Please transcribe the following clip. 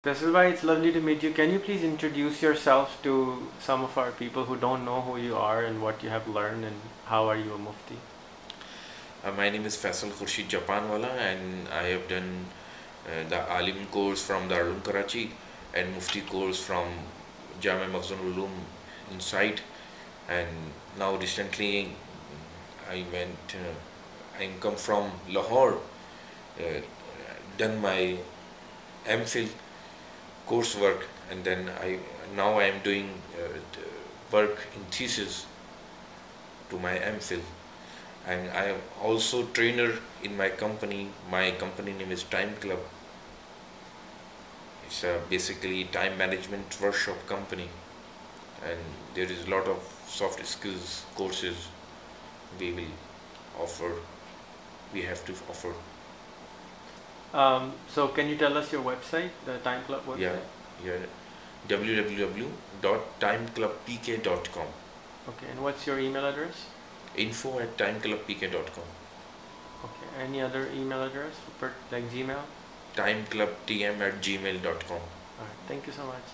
Faisal bhai, it's lovely to meet you. Can you please introduce yourself to some of our people who don't know who you are and what you have learned and how are you a mufti? My name is Faisal Japanwala, and I have done the Alim course from Darul Karachi and Mufti course from Jami Makhzun Ulum inside. And now recently I went, I come from Lahore, uh, done my MPhil coursework, and then now I am doing work in thesis to my MPhil. And I am also trainer in my company. My company name is Time Club. It's a basically time management workshop company, and there is a lot of soft skills courses we will offer. We have to offer. So can you tell us your website, the Time Club Yeah, website? yeah. www.timeclubpk.com. Okay, and what's your email address? info@timeclubpk.com. Okay, any other email address, like Gmail? timeclubtm@gmail.com. Alright, thank you so much.